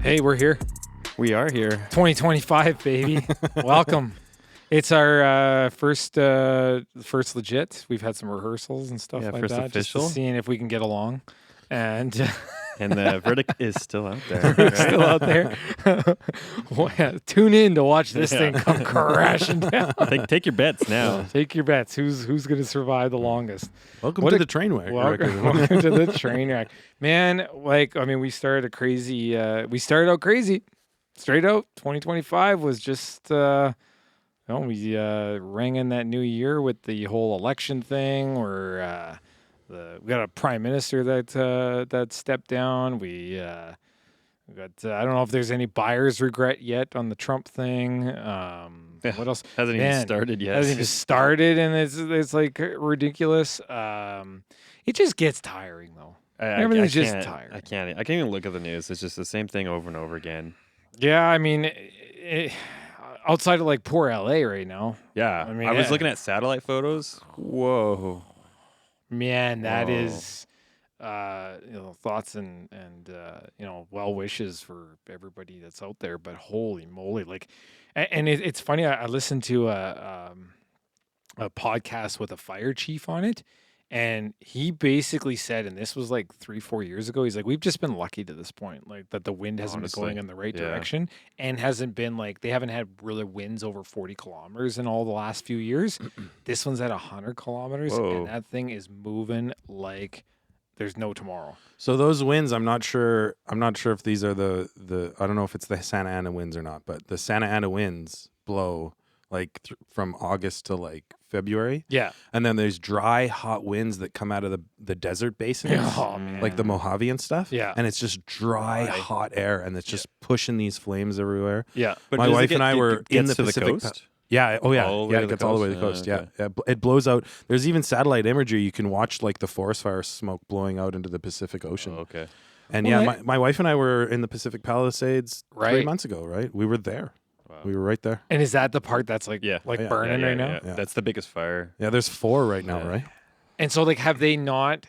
Hey, we're here. We are here. 2025, baby. Welcome. It's our first legit. We've had some rehearsals and stuff like first that. official. Just seeing if we can get along. And And the verdict is still out there. it's still out there. Well, yeah, tune in to watch this thing Yeah. come crashing down. Take your bets now. Take your bets. Who's going to survive the longest? Welcome What to a- the train wreck. Welcome to the train wreck, man. We started a crazy. We started out crazy, straight out. 2025 was just. We rang in that new year with the whole election thing. We got a prime minister that stepped down. We got. I don't know if there's any buyer's regret yet on the Trump thing. What else? Hasn't even Man, started yet. Hasn't even started, and it's like ridiculous. It just gets tiring though. Everything's just tiring. I can't even look at the news. It's just the same thing over and over again. Yeah, I mean, outside of like poor LA right now, Yeah. I mean, I was yeah. looking at satellite photos. Whoa. man, that Whoa. is, thoughts and well wishes for everybody that's out there. But holy moly, like, and it's funny. I listened to a podcast with a fire chief on it. And he basically said, and this was like 3-4 years ago, he's like, we've just been lucky to this point, like that the wind hasn't Honestly, been going in the right yeah. direction and hasn't been like, they haven't had really winds over 40 kilometers in all the last few years. This one's at 100 kilometers Whoa. and that thing is moving like there's no tomorrow. So those winds, I'm not sure if these are the I don't know if it's the Santa Ana winds or not, but the Santa Ana winds blow like from August to like February. Yeah. And then there's dry, hot winds that come out of the desert basins, Oh, man. like the Mojave and stuff. Yeah. And it's just dry, hot air, and it's just pushing these flames everywhere. Yeah. But My does it wife get- and I it were gets in the to Pacific. coast? Yeah. Oh, yeah. All the way Yeah. to It the gets all the way to the coast? coast. Okay. Yeah. It blows out. There's even satellite imagery. You can watch like the forest fire smoke blowing out into the Pacific Ocean. Oh, okay. And Well, yeah, my wife and I were in the Pacific Palisades 3 Right. months ago, right? We were there. Wow. We were right there. And is that the part that's like, Yeah. like Yeah. burning right now? Yeah. That's the biggest fire. Yeah, there's 4 right now, Yeah. right? And so like, have they not,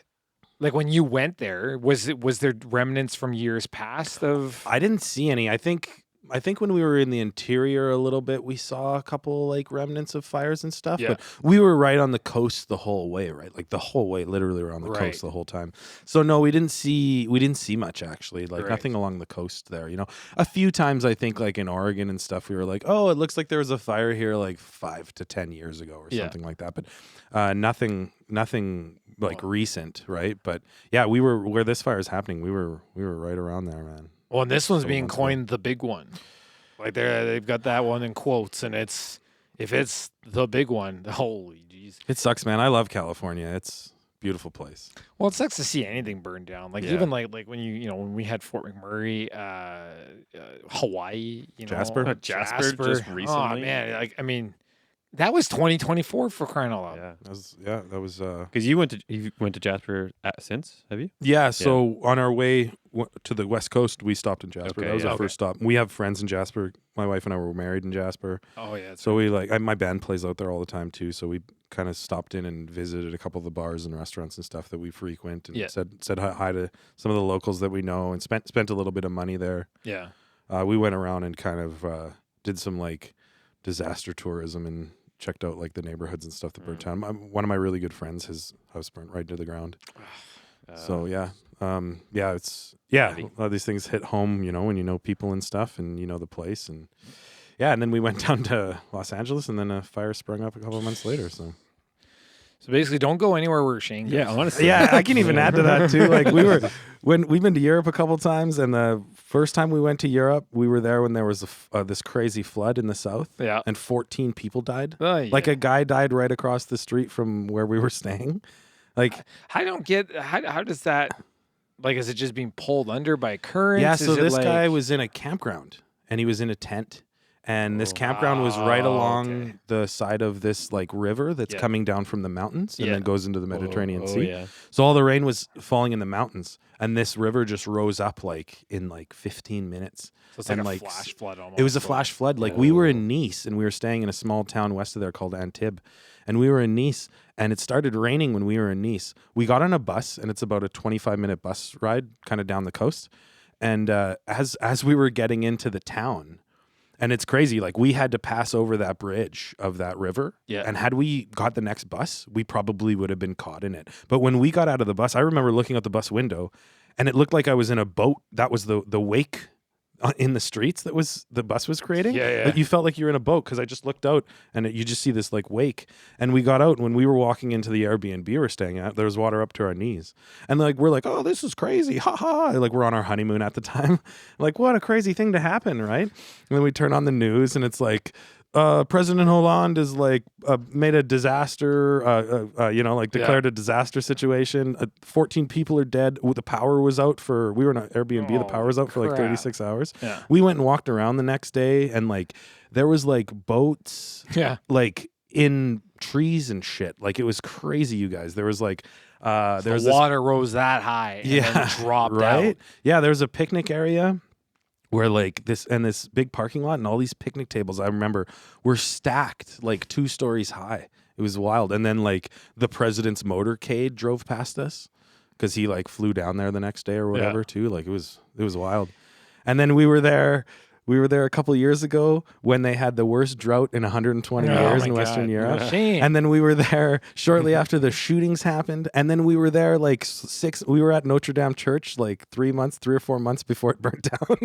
like when you went there, was there remnants from years past of? I didn't see any. I think when we were in the interior a little bit, we saw a couple like remnants of fires and stuff. Yeah. But we were right on the coast the whole way, right? Like the whole way, literally we're on the Right. coast the whole time. So no, we didn't see much actually. Like Right. nothing along the coast there. You know, a few times I think like in Oregon and stuff, we were like, oh, it looks like there was a fire here like 5 to 10 years ago or Yeah. something like that. But nothing like recent, right? But yeah, we were where this fire is happening. We were right around there, man. Well, and this one's Couple being months ago. coined the big one. Like they've got that one in quotes, and if it's the big one, holy jeez. It sucks, man. I love California. It's a beautiful place. Well, it sucks to see anything burn down. Like Yeah. even like when when we had Fort McMurray, Hawaii, Jasper? Jasper just Oh recently? man, like I mean, that was 2024 for crying out loud. Yeah. That was Because you went to Jasper since, have you? yeah, so on our way to the West Coast, we stopped in Jasper. Okay, That was yeah. our first stop. We have friends in Jasper. My wife and I were married in Jasper. Oh yeah. So we my band plays out there all the time too, so we kind of stopped in and visited a couple of the bars and restaurants and stuff that we frequent and Yeah. said hi to some of the locals that we know and spent a little bit of money there. Yeah. We went around and kind of did some like disaster tourism and checked out like the neighborhoods and stuff that burnt down. One of my really good friends, his house burnt right to the ground. So yeah, it's Heavy. a lot of these things hit home, when you know people and stuff and you know the place and and then we went down to Los Angeles and then a fire sprung up a couple of months later. So basically, don't go anywhere where Shane goes. Yeah, honestly. yeah, I can even add to that too. Like we've been to Europe a couple times, and the first time we went to Europe, we were there when there was this crazy flood in the south. Yeah. And 14 people died. Oh, yeah. Like a guy died right across the street from where we were staying. Like I don't get how does that, like, is it just being pulled under by currents? yeah, Is so it this like, guy was in a campground and he was in a tent. And this campground was right along okay. the side of this like river that's Yeah. coming down from the mountains and Yeah. then goes into the Mediterranean Sea. Yeah. So all the rain was falling in the mountains, and this river just rose up like in like 15 minutes. So it's like and, a like, flash flood almost. It was a flash flood. Like we were in Nice, and we were staying in a small town west of there called Antibes, and we were in Nice, and it started raining when we were in Nice. We got on a bus, and it's about a 25-minute bus ride, kind of down the coast. And as we were getting into the town, and it's crazy, like we had to pass over that bridge of that river. Yeah. And had we got the next bus, we probably would have been caught in it. But when we got out of the bus, I remember looking out the bus window, and it looked like I was in a boat. That was the wake in the streets that was the bus was creating. Yeah. But you felt like you were in a boat because I just looked out and you just see this like wake. And we got out, and when we were walking into the Airbnb we were staying at, there was water up to our knees. And like we're like, oh, this is crazy, ha ha! Like we're on our honeymoon at the time. Like what a crazy thing to happen, right? And then we turn on the news, and it's like, President Hollande is like made a disaster, declared a disaster situation. 14 people are dead. The power was out we were in an Airbnb. The power was out for like 36 hours. Yeah. We went and walked around the next day, and like there was like boats, like in trees and shit. Like it was crazy, you guys. There was like, the water rose that high, and then dropped right? out. Yeah, there was a picnic area where like this big parking lot and all these picnic tables, I remember, were stacked like 2 stories high. It was wild. And then like the president's motorcade drove past us because he like flew down there the next day or whatever too. Like it was wild. And then we were there a couple of years ago when they had the worst drought in 120 years in Western Europe. And then we were there shortly after the shootings happened. And then we were there like we were at Notre Dame Church like 3 or 4 months before it burnt down.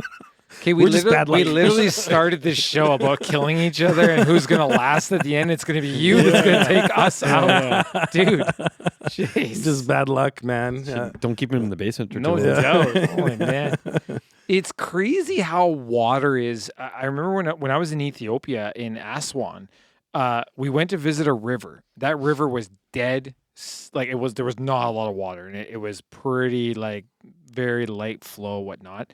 Okay, we literally started this show about killing each other and who's going to last at the end. It's going to be you that's going to take us out. Dude, jeez. Just bad luck, man. Yeah. Don't keep him in the basement. No doubt. Oh, man. It's crazy how water is. I remember when I was in Ethiopia, in Aswan, we went to visit a river. That river was dead. Like there was not a lot of water, and it was pretty like very light flow, whatnot.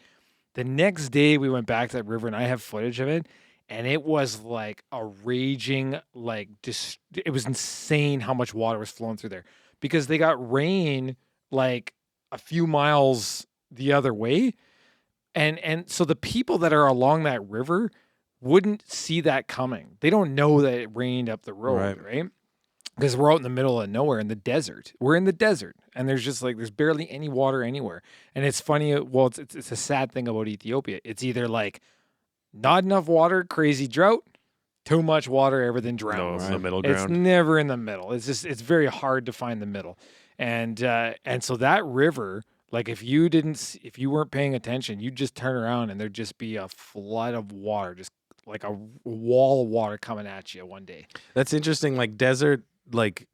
The next day we went back to that river, and I have footage of it, and it was like a raging, like it was insane how much water was flowing through there because they got rain like a few miles the other way. And so the people that are along that river wouldn't see that coming. They don't know that it rained up the road, right? Because we're out in the middle of nowhere in the desert. We're in the desert, and there's barely any water anywhere. And it's funny. Well, it's a sad thing about Ethiopia. It's either like not enough water, crazy drought, too much water, everything drowns. No, it's the middle ground. It's never in the middle. It's very hard to find the middle. And so that river, like if you weren't paying attention, you'd just turn around and there'd just be a flood of water, just like a wall of water coming at you one day. That's interesting. Like desert, like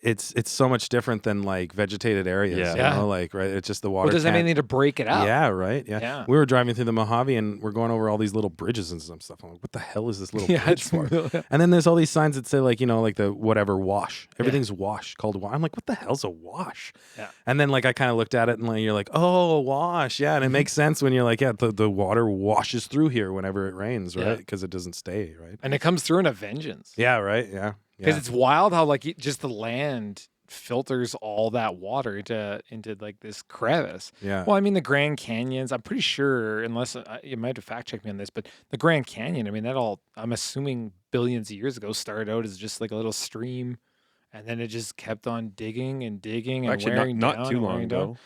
it's so much different than like vegetated areas. Yeah. You know, like right. It's just the water. Well, does that mean they need to break it up? Yeah, right. Yeah. We were driving through the Mojave and we're going over all these little bridges and some stuff. I'm like, what the hell is this little bridge for? And then there's all these signs that say like, you know, like the whatever wash. Everything's wash, called wash. I'm like, what the hell's a wash? Yeah. And then like I kind of looked at it and like you're like, oh, wash. Yeah. And it makes sense when you're like, yeah, the water washes through here whenever it rains, right? Because it doesn't stay, right? And it comes through in a vengeance. Yeah, right. Yeah. Because it's wild how like just the land filters all that water into like this crevice. Yeah. Well, I mean the Grand Canyons, I'm pretty sure, unless you might have to fact check me on this, but the Grand Canyon, I mean I'm assuming billions of years ago started out as just like a little stream, and then it just kept on digging and digging and Actually, not too long ago.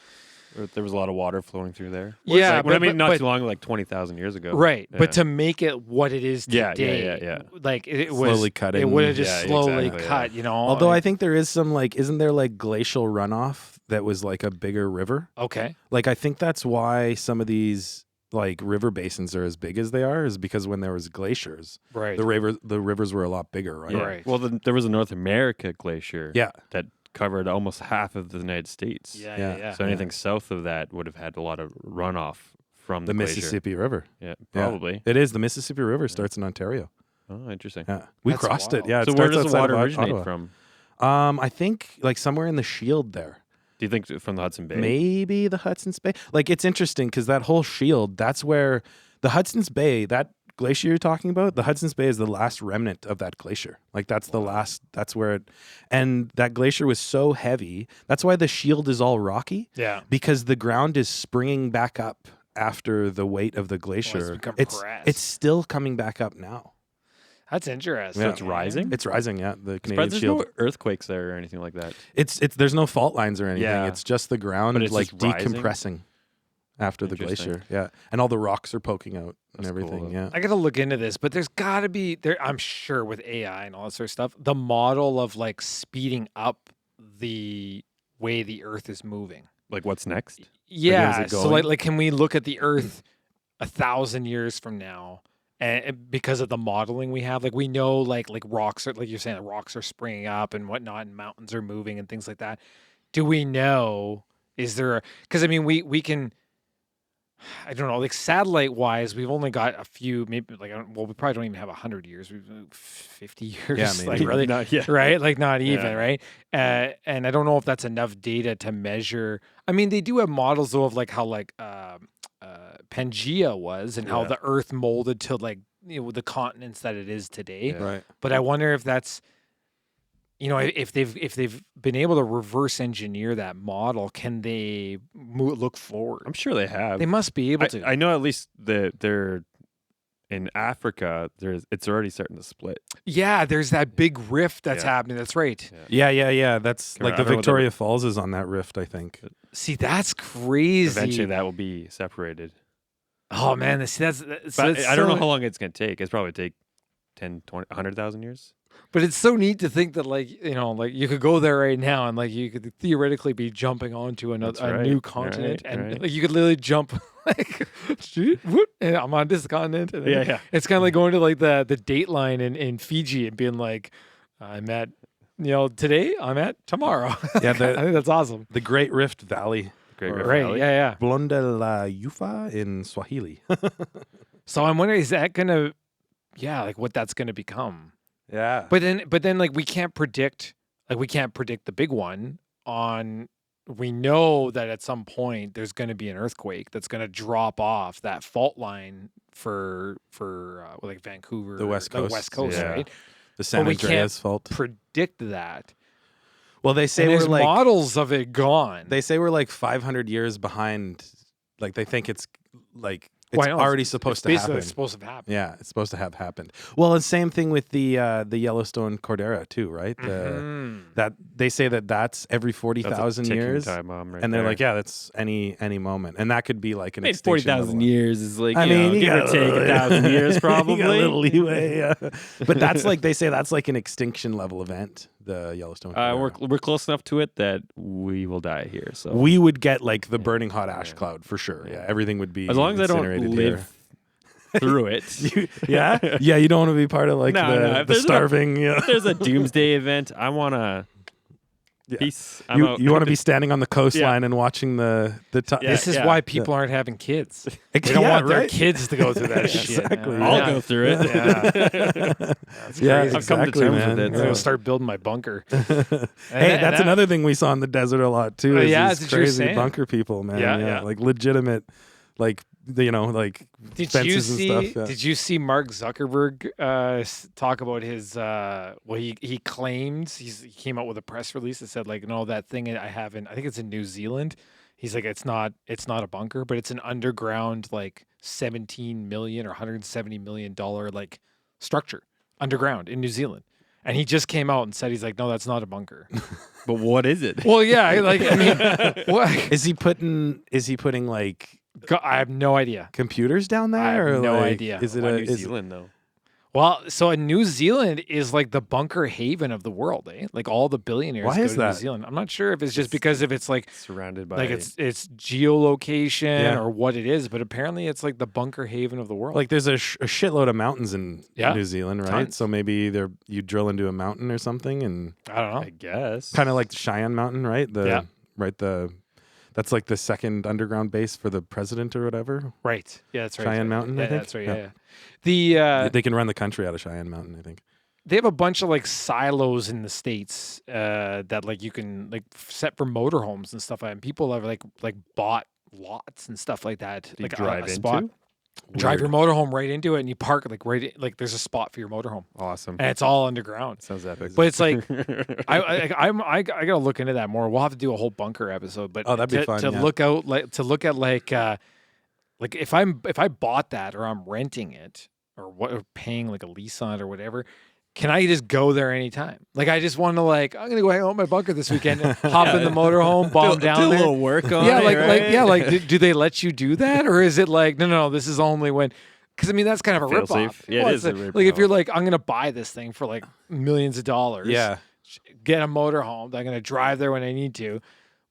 There was a lot of water flowing through there. Yeah, not too long, like 20,000 years ago. Right, Yeah. but to make it what it is today, yeah. Like it slowly was cutting. It would have just Yeah, slowly exactly, cut, you know. Although I think there is some like, isn't there like glacial runoff that was like a bigger river? Okay. Like I think that's why some of these like river basins are as big as they are, is because when there was glaciers, Right. the rivers were a lot bigger, right? Yeah. Right. Well, there was a North America glacier. Yeah. That covered almost half of the United States. Yeah. So anything south of that would have had a lot of runoff from The glacier. Mississippi River. Yeah, probably. It is. The Mississippi River starts in Ontario. Oh, interesting. Yeah. We That's crossed wild. it. Yeah. So it where starts does the outside water of originate Ottawa. from? I think like somewhere in the Shield there. Do you think from the Hudson Bay? Maybe the Hudson's Bay. Like it's interesting because that whole Shield, that's where the Hudson's Bay, that glacier you're talking about, the Hudson's Bay is the last remnant of that glacier. Like that's the last, that's where it, and that glacier was so heavy. That's why the Shield is all rocky. Yeah. Because the ground is springing back up after the weight of the glacier. become It's pressed. still coming back up now. That's interesting. Yeah. It's rising? It's rising, yeah. The Canadian But there's Shield. no earthquakes there or anything like that. It's there's no fault lines or anything. Yeah. It's just the ground But it's like just rising? decompressing. after the Interesting. glacier. Yeah, and all the rocks are poking out and That's cool, everything. though. Yeah. I gotta look into this, but there's gotta be there. I'm sure with AI and all that sort of stuff, the model of like speeding up the way the Earth is moving. Like, what's next? Yeah. it So going? like, can we look at the Earth 1,000 years from now, and because of the modeling we have, like we know like rocks are like you're saying, rocks are springing up and whatnot, and mountains are moving and things like that. Do we know? Is there? Because I mean, we can. I don't know, like satellite wise, we've only got a few, maybe like, well, we probably don't even have 100 years. We've 50 years, Yeah, like maybe. really, Not yet. right? Like not even, Yeah. right? And I don't know if that's enough data to measure. I mean, they do have models though of like how like Pangea was and how Yeah. the Earth molded to like the continents that it is today. Yeah. Right. But I wonder if that's if they've been able to reverse engineer that model, can they look forward? I'm sure they have. They must be able to. I know at least they're in Africa. It's already starting to split. Yeah, there's that big rift that's Yeah. happening. That's right. Yeah. That's Can't like the remember what the- Victoria Falls is on that rift, I think. See, that's crazy. Eventually, that will be separated. Oh man, that's But I don't know how long it's going to take. It's probably take 10, 20, 100,000 years. But it's so neat to think that like you could go there right now and like you could theoretically be jumping onto That's a right, new continent and right. like you could literally jump like whoop, and I'm on this continent. And then Yeah. It's kind of like going to like the Dateline in Fiji and being like, I'm at today, I'm at tomorrow. Yeah, I think that's awesome. The Great Rift Valley. Great Or- Rift Right? Valley. Yeah. Blonde la Yufa in Swahili. So I'm wondering, is that gonna, like what that's gonna become? Yeah. But then like we can't predict the big one on. We know that at some point there's going to be an earthquake that's going to drop off that fault line for like Vancouver, The West Coast. Yeah. right? The San we can't Andreas fault. Predict that. Well, they say And we're there's like models of it gone. they say we're like 500 years behind. Like they think it's like it's Well, I know, already supposed to basically happen. it's supposed to happen. Yeah, it's supposed to have happened. Well, the same thing with the Yellowstone Cordera too, right? Mhm. That they say that's every 40,000 years, Time bomb right and they're there. like, yeah, that's any moment, and that could be like an Maybe extinction 40,000 level. years is like, I mean, you give or got a take little- 1,000 years, probably. You got a little leeway, yeah. But that's like they say that's like an extinction level event. The Yellowstone. Cordera. We're close enough to it that we will die here. So We would get like the burning hot ash Yeah. cloud for sure. Yeah, Yeah. everything would be as long as I don't incinerated live through it. here. yeah, yeah. You don't want to be part of like No, no, the if there's a- starving. Yeah. If there's a doomsday event, I want to. Yeah. Peace. I'm You out. want to be standing on the coastline and watching the top. Yeah. This is why people aren't having kids. They don't want their kids to go through that shit. Exactly, man. I'll yeah. go through it. Yeah. Yeah, That's crazy. I've come to exactly, terms man. with it. I'm gonna So. start building my bunker. Hey, that's another thing we saw in the desert a lot too. Is yeah, these that's what you're crazy saying. bunker people, man. Yeah, Yeah, yeah. like legitimate, like like Did fences you and see? stuff. Yeah. Did you see Mark Zuckerberg talk about his? He claims he came out with a press release that said like, no, that thing I have I think it's in New Zealand. He's like, it's not a bunker, but it's an underground like 17 million or 170 million dollar like structure underground in New Zealand. And he just came out and said he's like, no, that's not a bunker. But what is it? Well, yeah, I mean, what? Is he putting like I have no idea. computers down there? I have or no like, idea. Is it Why a? New Is, Zealand though? Well, so New Zealand is like the bunker haven of the world, eh? Like all the billionaires Why go is to New that? Zealand. I'm not sure if it's just because if it's like Surrounded by it's geolocation Yeah. or what it is, but apparently it's like the bunker haven of the world. like there's a shitload of mountains in Yeah. New Zealand, right? Tons. So maybe you drill into a mountain or something, and I don't know. I guess. kind of like the Cheyenne Mountain, right? Yeah. That's like the second underground base for the president or whatever. Right. Yeah, that's right. Cheyenne Mountain, I Yeah, think? that's right. Yeah. Yeah. The They can run the country out of Cheyenne Mountain, I think. they have a bunch of like silos in the States that like you can like set for motorhomes and stuff like that. And people have like bought lots and stuff like that. Do you like drive a spot. into? Drive your Weird. motorhome right into it and you park like there's a spot for your motorhome. Awesome. And it's all underground. Sounds epic. But it's like I gotta look into that more. We'll have to do a whole bunker episode. But Oh, that'd be fun, to yeah. look at like if I bought that or I'm renting it or paying like a lease on it or whatever. can I just go there anytime? Like, I just want to like, I'm gonna go hang out in my bunker this weekend, and hop in the motorhome, bomb do down a there. little work on Yeah, it, like right? do they let you do that, or is it like no, this is only when? Because I mean, that's kind of a Fail ripoff. safe. Yeah, it is a like if you're ripoff. like, I'm gonna buy this thing for like millions of dollars. Yeah. Get a motorhome. I'm gonna drive there when I need to,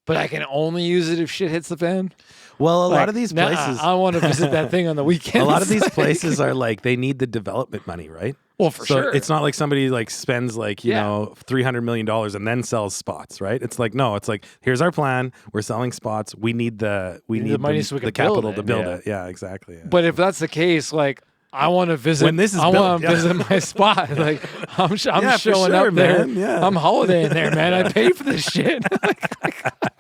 but I can only use it if shit hits the fan. Well, a Like, lot of these places, I want to visit that thing on the weekend. a lot of these places are like they need the development money, right? well, for So sure. it's not like somebody like spends like you Yeah. know $300 million and then sells spots, right? It's like no, it's like here's our plan. We're selling spots. We need the need the money so we the can build capital it. to build Yeah. it. Yeah, exactly. Yeah. But if that's the case, like I want to visit. When this is I built, want to yeah. visit my spot. Like I'm Yeah, for showing sure, up there. man. Yeah. I'm holidaying there, man. I paid for this shit.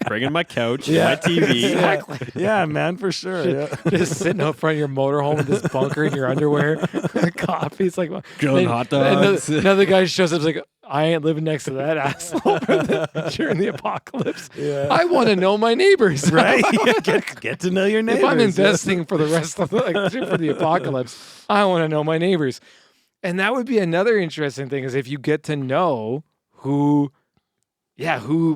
Bringing my couch, Yeah. my TV. Exactly. yeah, man, for sure. Yeah. Just sitting out front of your motorhome with this bunker in your underwear, coffee. It's like Grilling then- hot and dogs. Another guy shows up. Is like, I ain't living next to that asshole during the apocalypse. Yeah. I want to know my neighbors. Right? get to know your neighbors. If I'm yeah. investing for the rest of for the apocalypse, I want to know my neighbors. And that would be another interesting thing is if you get to know who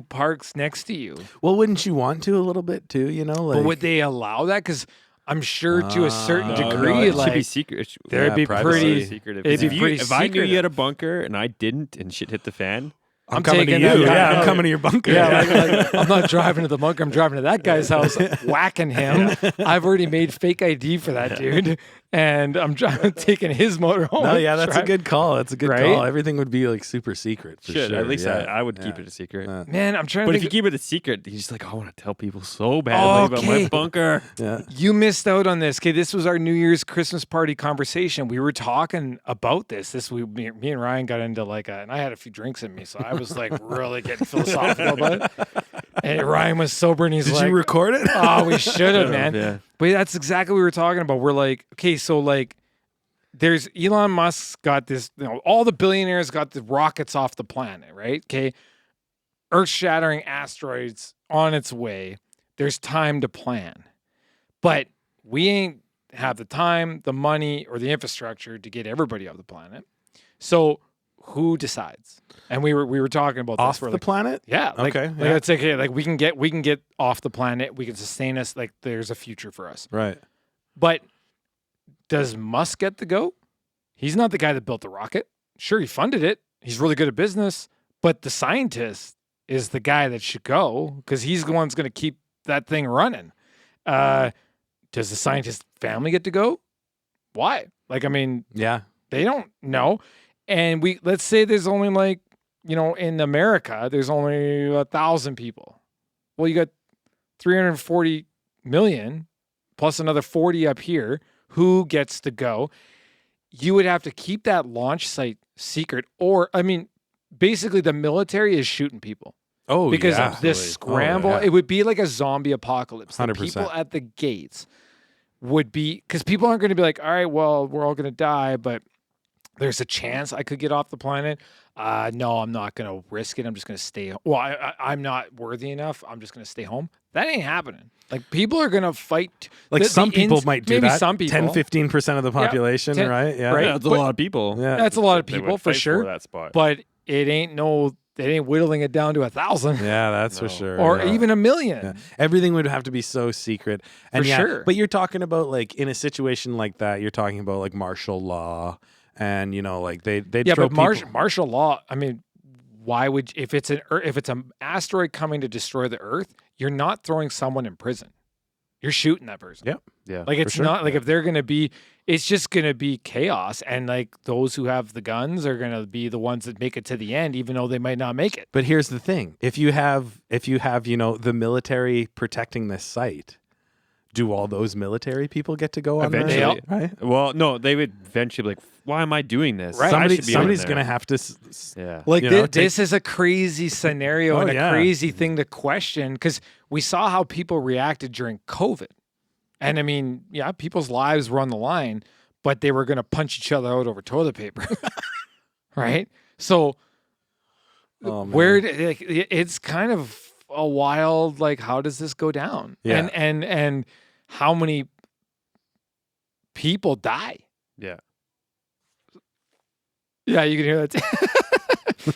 parks next to you. Well, wouldn't you want to a little bit too? You know, like But would they allow that? Because I'm sure to a certain No, degree, it should be like secret. It should- there'd yeah, be privacy. pretty. secretive. it'd be If you- pretty if I knew secretive. you had a bunker and I didn't, and shit hit the fan, I'm coming to taking you. that guy Yeah, out. I'm coming to your bunker. Yeah, like, I'm not driving to the bunker. I'm driving to that guy's house, whacking him. I've already made fake ID for that dude, and I'm taking his motorhome. No, yeah, that's a good call. That's a good Right? call. Everything would be like super secret. For should sure. at least yeah. I would keep yeah. it a secret. Yeah. Man, I'm trying But to if you think. keep it a secret, he's just like, I want to tell people so badly about Okay. my bunker. Yeah. You missed out on this. Okay, this was our New Year's Christmas party conversation. We were talking about this. Me and Ryan got into and I had a few drinks in me, so I was like really getting philosophical about it. And Ryan was sober, and he's Did like, you record it? "Oh, we should have, man." Yeah. But that's exactly what we were talking about. We're like, okay, so there's Elon Musk's got this, all the billionaires got the rockets off the planet, right? Okay. Earth-shattering asteroids on its way. There's time to plan. But we ain't have the time, the money, or the infrastructure to get everybody off the planet. So who decides? And we were talking about Off this. We're the like, planet? yeah, Okay, Like yeah. it's okay. Like we can get off the planet. We can sustain us. Like there's a future for us. Right. But does Musk get to go? He's not the guy that built the rocket. Sure, he funded it. He's really good at business. But the scientist is the guy that should go because he's the one that's going to keep that thing running. Does the scientist family get to go? Why? Yeah. They don't know. And let's say there's only in America, there's only 1,000 people. Well, you got 340 million plus another 40 up here. Who gets to go? You would have to keep that launch site secret, or basically the military is shooting people Oh, because yeah. of this scramble. yeah. It would be like a zombie apocalypse. The 100%. people at the gates would be, because people aren't going to be like, all right, well, we're all going to die, but there's a chance I could get off the planet. No, I'm not going to risk it. I'm just going to stay. Well, I'm not worthy enough. I'm just going to stay home. That ain't happening. Like people are going to fight. Like some people might do maybe that. some people. 10-15% of the population, 10 right? Yeah. right. Yeah, that's a But- lot of people. Yeah. That's a lot of They would people for fight sure. that spot. But it ain't whittling it down to 1,000 Yeah, that's for No. sure. or yeah. even 1,000,000. Yeah. Everything would have to be so secret. And For yeah, sure. but you're talking about like in a situation like that, you're talking about like martial law and like they'd Yeah, throw but people. martial law. Why would if it's an asteroid coming to destroy the Earth, you're not throwing someone in prison. You're shooting that person. Yep. Yeah. Like it's sure. not like if they're gonna be, it's just gonna be chaos, and like those who have the guns are gonna be the ones that make it to the end, even though they might not make it. But here's the thing: if you have the military protecting this site, do all those military people get to go on there? Eventually. Right? Well, no, they would eventually be like, why am I doing this? Right. I should be on Somebody's there. gonna have to. Yeah. Like You know, this is a crazy scenario Oh, and a yeah. crazy thing to question because we saw how people reacted during COVID. And people's lives were on the line, but they were going to punch each other out over toilet paper. Right? So Oh, man. it's kind of a wild, how does this go down? Yeah. And how many people die? Yeah. Yeah, you can hear that.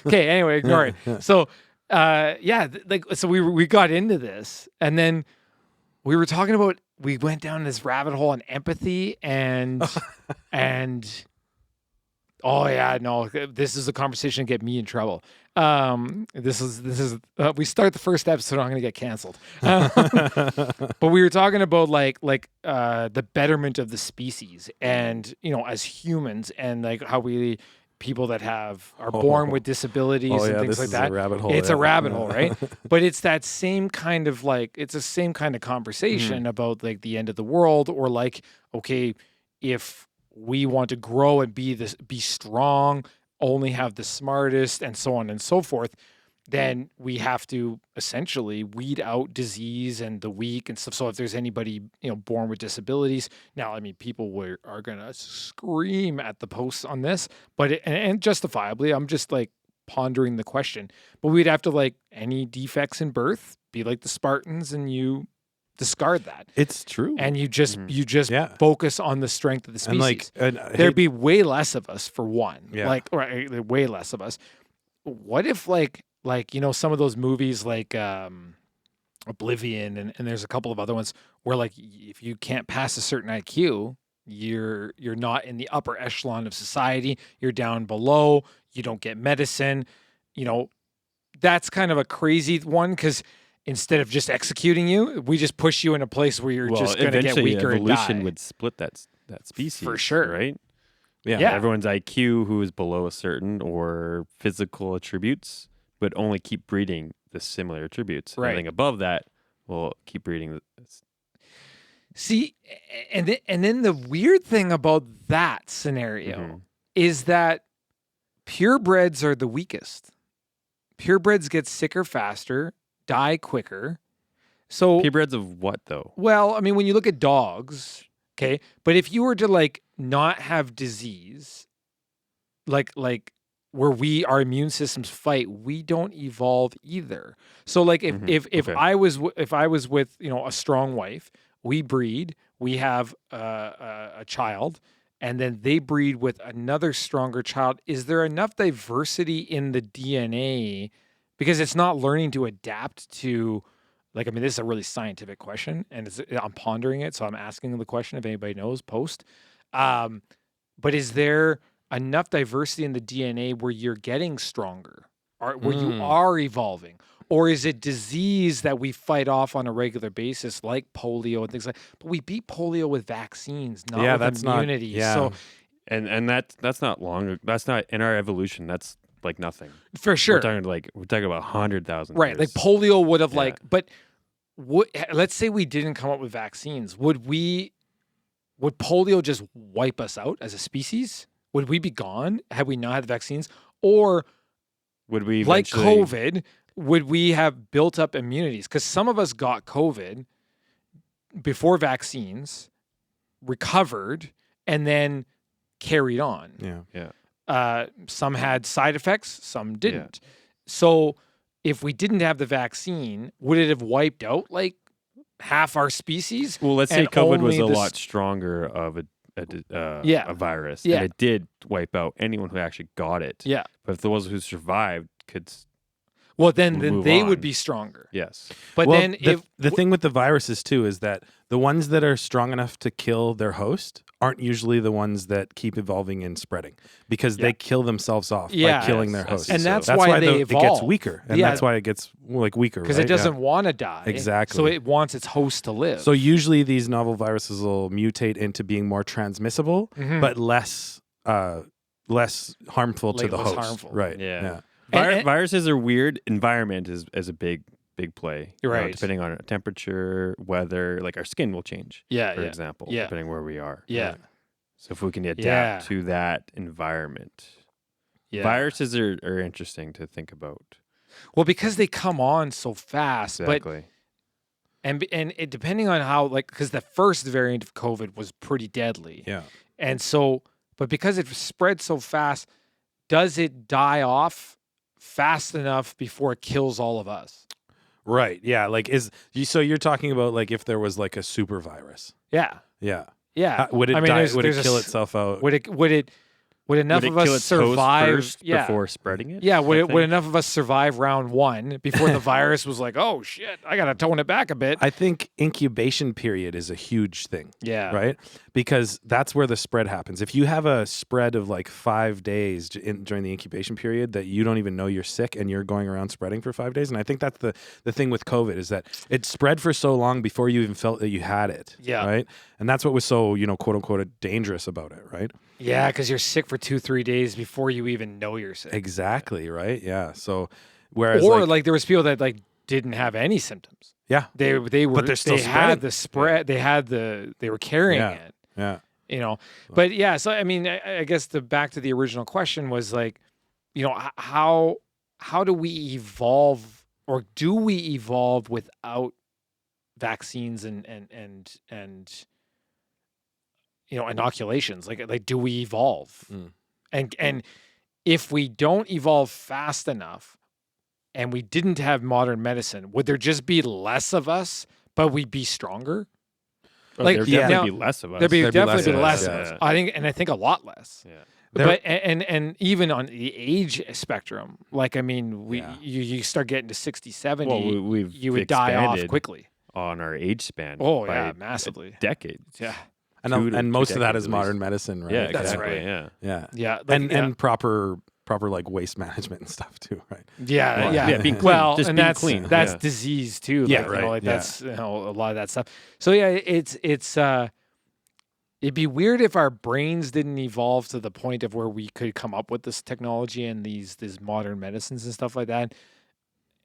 Okay, anyway, ignore it. So, so we got into this, and then we were talking about, we went down this rabbit hole on empathy and oh yeah, no, this is a conversation to get me in trouble. This is we start the first episode, I'm gonna get canceled. But we were talking about the betterment of the species, and as humans, and like how people that are born with disabilities and things like that. A rabbit hole. It's a rabbit hole, right? But it's that same kind of it's the same kind of conversation about like the end of the world, or like, okay, if we want to grow and be strong, only have the smartest, and so on and so forth, then we have to essentially weed out disease and the weak and stuff. So if there's anybody, born with disabilities, now, I mean, people are going to scream at the posts on this, but and justifiably, I'm just like pondering the question, but we'd have to, any defects in birth, be like the Spartans, and you discard that. It's true. And you just focus on the strength of the species. And there'd be way less of us, for one. Yeah. Way less of us. What if some of those movies like Oblivion, and there's a couple of other ones where if you can't pass a certain IQ, you're not in the upper echelon of society, you're down below, you don't get medicine. That's kind of a crazy one, because instead of just executing you, we just push you in a place where you're just going to get weaker and die. Evolution would split that species. For sure. Right? Yeah. Everyone's IQ who is below a certain, or physical attributes, would only keep breeding the similar attributes. Right. Anything above that will keep breeding. See, and then the weird thing about that scenario is that purebreds are the weakest. Purebreds get sicker faster, die quicker. So purebreds of what, though? Well, I mean, when you look at dogs, okay, but if you were to not have disease, like where our immune systems fight, we don't evolve either. So if I was with a strong wife, we breed, we have a child, and then they breed with another stronger child. Is there enough diversity in the DNA? Because it's not learning to adapt to, this is a really scientific question, and I'm pondering it, so I'm asking the question. If anybody knows, post. But is there enough diversity in the DNA where you're getting stronger, or where you are evolving? Or is it disease that we fight off on a regular basis, like polio and things like that? But we beat polio with vaccines, not with immunity. So, and that's not long. That's not in our evolution. That's nothing. For sure. We're talking about 100,000 right, years. Polio would have but let's say we didn't come up with vaccines. Would polio just wipe us out as a species? Would we be gone had we not had vaccines? Or would we COVID, would we have built up immunities? Because some of us got COVID before vaccines, recovered, and then carried on. Yeah. Some had side effects, some didn't. So if we didn't have the vaccine, would it have wiped out half our species? Well, let's say COVID was a lot stronger of a virus, and it did wipe out anyone who actually got it. Yeah. But if the ones who survived could, then they would be stronger. Yes. But then the thing with the viruses too is that the ones that are strong enough to kill their host aren't usually the ones that keep evolving and spreading, because they kill themselves off by killing their host. And that's why they evolve. It gets weaker, and that's why it gets weaker. Because it doesn't want to die. Exactly. So it wants its host to live. So usually these novel viruses will mutate into being more transmissible, but less harmful to the host. Harmful. Right. Yeah. And viruses are weird. Environment is a big play. Right. Depending on temperature, weather, our skin will change. For example, depending where we are. Yeah. So if we can adapt to that environment, viruses are interesting to think about. Well, because they come on so fast, Exactly. and it, depending on how, because the first variant of COVID was pretty deadly. Yeah. And so, but because it spread so fast, does it die off fast enough before it kills all of us? Right. Yeah. So you're talking about if there was a super virus. Yeah. Yeah. Yeah. Would it die? Would it kill itself out? Would would enough of us survive first before spreading it? Yeah, would enough of us survive round 1 before the virus was like, oh shit, I gotta tone it back a bit? I think incubation period is a huge thing. Yeah. Right? Because that's where the spread happens. If you have a spread of like 5 days during the incubation period that you don't even know you're sick and you're going around spreading for 5 days, and I think that's the thing with COVID is that it spread for so long before you even felt that you had it. Yeah. Right? And that's what was so, quote unquote, dangerous about it, right? Yeah, because you're sick for 2-3 days before you even know you're sick. Exactly, right? Yeah. So whereas like there was people that like didn't have any symptoms. Yeah. They were But they're still they spreading. had the spread. They were carrying it. Yeah. But yeah, so I mean, I guess back to the original question was like, how do we evolve, or do we evolve without vaccines and inoculations? Like do we evolve? And if we don't evolve fast enough and we didn't have modern medicine, would there just be less of us, but we'd be stronger? There'd definitely be less of us. There'd definitely be less of of us. us. I think a lot less. Yeah. But and even on the age spectrum, like I mean, you start getting to 60, 70, well, you would die off quickly on our age span. Oh yeah, massively. Decades. Yeah. And most of that is modern medicine, right? Yeah, That's exactly. right. Yeah. Yeah. And proper like waste management and stuff too, right? Yeah, being clean. Well, just and being that's clean. that's disease too. Yeah, like, right. That's a lot of that stuff. So yeah, it's it'd be weird if our brains didn't evolve to the point of where we could come up with this technology and these modern medicines and stuff like that,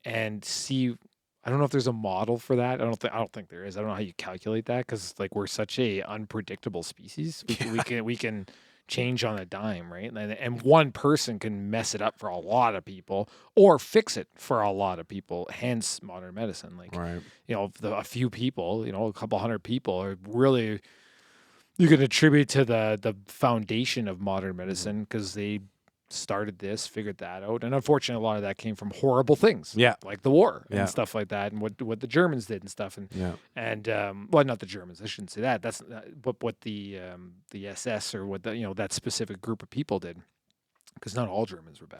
and see. I don't know if there's a model for that. I don't think there is. I don't know how you calculate that, because like we're such a unpredictable species. We can change on a dime, right? And one person can mess it up for a lot of people or fix it for a lot of people. Hence modern medicine. Like Right. A few people, a couple hundred people are really, you can attribute to the foundation of modern medicine, because they started this, figured that out, and unfortunately a lot of that came from horrible things, like the war and stuff like that, and what the Germans did and stuff, and well, not the Germans, I shouldn't say that. That's what the SS or what that specific group of people did. Because not all Germans were bad.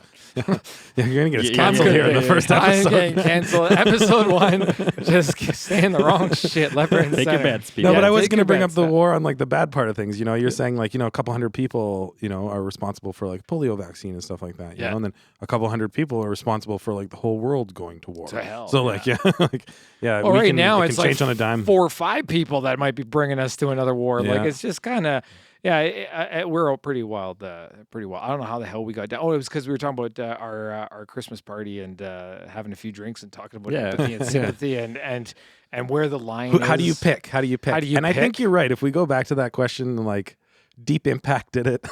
You're going to get us canceled here in the first episode. I'm getting canceled. Episode 1, just saying the wrong shit left, right, and Take center. your bad speed. No, but I was going to bring up the war on like the bad part of things. You're saying like, a couple hundred people, are responsible for like polio vaccine and stuff like that. You know, and then a couple hundred people are responsible for like the whole world going to war. To hell. So Yeah. Well, right now it it's can like change on a dime. 4 or 5 people that might be bringing us to another war. Yeah. Like it's just kind of. Yeah, we're all pretty wild. I don't know how the hell we got down. Oh, it was because we were talking about our Christmas party and having a few drinks and talking about empathy and sympathy and where the line is. How do you pick? And I think you're right. If we go back to that question, like Deep Impact did it.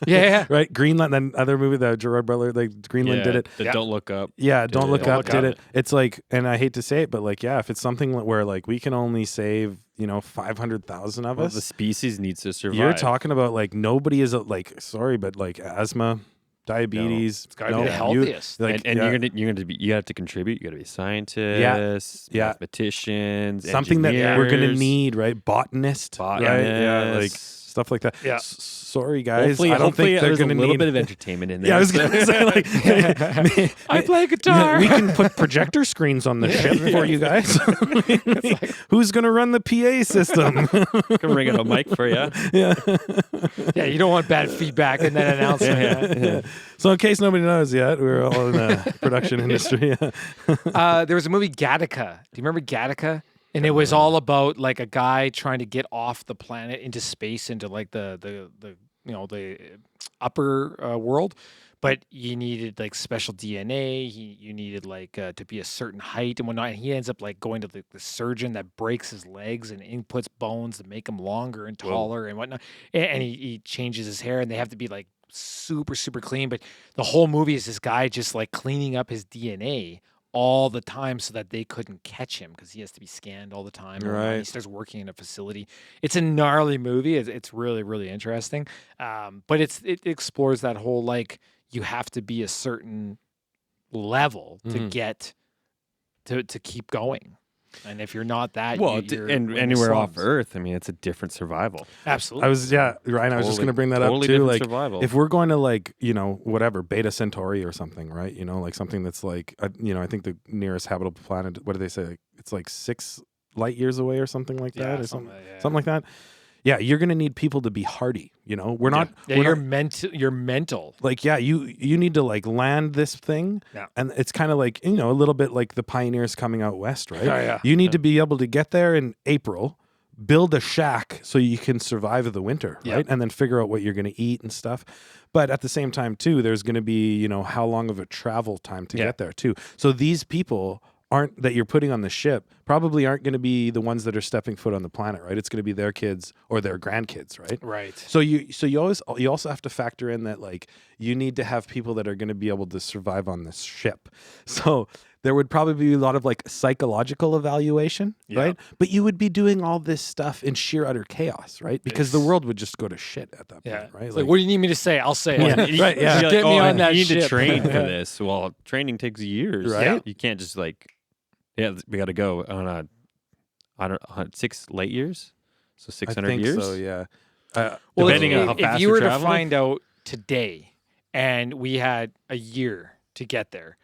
Yeah. Right? Greenland, then other movie, the Gerard Butler, like Greenland did it. Don't Look Up. Yeah, Don't Look Up did it. it. It's like, and I hate to say it, but like, if it's something where like we can only save 500,000 of us. The species needs to survive. You're talking about like nobody is like, sorry, but like asthma, diabetes. It's gotta be the healthiest. You have to contribute. You got to be scientists, mathematicians, something that we're gonna engineers. need, right? Botanist, right? Yeah, like stuff like that. Yeah. Sorry, guys. Hopefully, I don't think they're there's gonna a little need bit of entertainment in there. Yeah, I was gonna say like, I play guitar. we can put projector screens on the ship for you guys. Who's gonna run the PA system? Can ring it a mic for you. Yeah, you don't want bad feedback in that announcement. So in case nobody knows yet, we're all in the production industry. There was a movie Gattaca. Do you remember Gattaca? And it was all about like a guy trying to get off the planet into space, into like the upper world, but you needed like special DNA. You needed like to be a certain height and whatnot. And he ends up like going to the surgeon that breaks his legs and inputs bones to make him longer and taller and whatnot. And he changes his hair, and they have to be like super, super clean. But the whole movie is this guy just like cleaning up his DNA all the time so that they couldn't catch him, because he has to be scanned all the time. Right. He starts working in a facility. It's a gnarly movie. It's really, really interesting. But it explores that whole, like, you have to be a certain level to get to keep going. And if you're not that, you're and anywhere off Earth, I mean, it's a different survival. Absolutely. Ryan, I was just going to bring that up too. Like, survival. if we're going to like, whatever, Beta Centauri or something, right? Like something that's like, I think the nearest habitable planet, what do they say? Like, it's like 6 light years away or something like that, or something like that. Yeah, you're going to need people to be hardy. We're not. You're mental. Like, you need to like land this thing, and it's kind of like a little bit like the pioneers coming out west, right? Yeah. You need to be able to get there in April, build a shack so you can survive the winter, right? And then figure out what you're going to eat and stuff. But at the same time, too, there's going to be how long of a travel time to get there, too. So these people that you're putting on the ship probably aren't going to be the ones that are stepping foot on the planet, right? It's going to be their kids or their grandkids, right? Right. So you also have to factor in that like you need to have people that are going to be able to survive on this ship. So there would probably be a lot of like psychological evaluation, right? But you would be doing all this stuff in sheer utter chaos, right? Because the world would just go to shit at that point, right? Like, what do you need me to say? I'll say it. Right. Yeah. Get me on that ship. You need to train for this. Well, training takes years, right? Yeah. You can't just like. Yeah, we got to go on 6 light years, so 600 years. So yeah. Depending on how fast if you were to traveling. find out today, and we had a year to get there,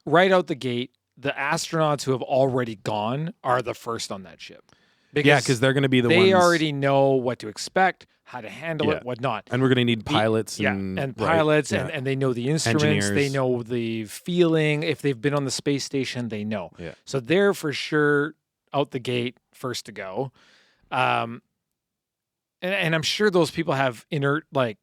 right out the gate, the astronauts who have already gone are the first on that ship. Because they're going to be the ones. They already know what to expect, how to handle it, whatnot. And we're going to need pilots. And pilots, and they know the instruments. Engineers. They know the feeling. If they've been on the space station, they know. Yeah. So they're for sure out the gate, first to go. And I'm sure those people have inert, like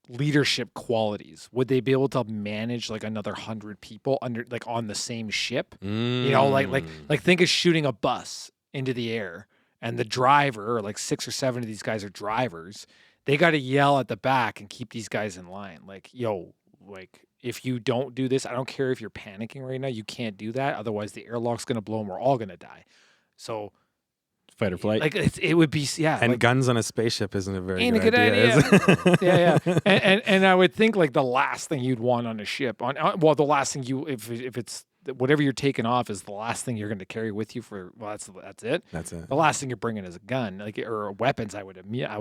leadership qualities. Would they be able to manage like another 100 people on the same ship? Like think of shooting a bus into the air, and the driver, or like 6 or 7 of these guys are drivers. They got to yell at the back and keep these guys in line. Like, yo, like if you don't do this, I don't care if you're panicking right now, you can't do that. Otherwise the airlock's going to blow and we're all going to die. So fight or flight. Like it would be, And like, guns on a spaceship isn't a very ain't good a good idea. Is it? Yeah. And I would think like the last thing you'd want on a ship the last thing if it's whatever you're taking off is the last thing you're going to carry with you for. Well, that's it. That's it. The last thing you're bringing is a gun, or weapons. I would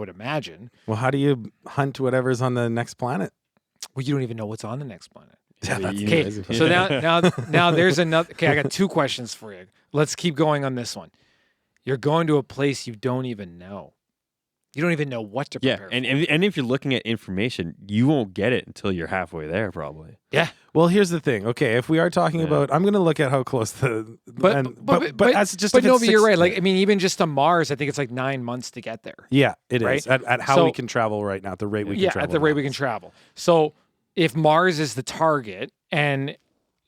imagine. Well, how do you hunt whatever's on the next planet? Well, you don't even know what's on the next planet. Okay. So now there's another. Okay, I got 2 questions for you. Let's keep going on this one. You're going to a place you don't even know. You don't even know what to prepare for. And if you're looking at information, you won't get it until you're halfway there, probably. Yeah. Well, here's the thing. Okay, if we are talking about, I'm going to look at how close But that's just. But no, but you're right. Like, I mean, even just to Mars, I think it's like 9 months to get there. Yeah, it is. Right? At how we can travel right now, at the rate we can travel. Yeah, at the rate we can travel. So if Mars is the target, and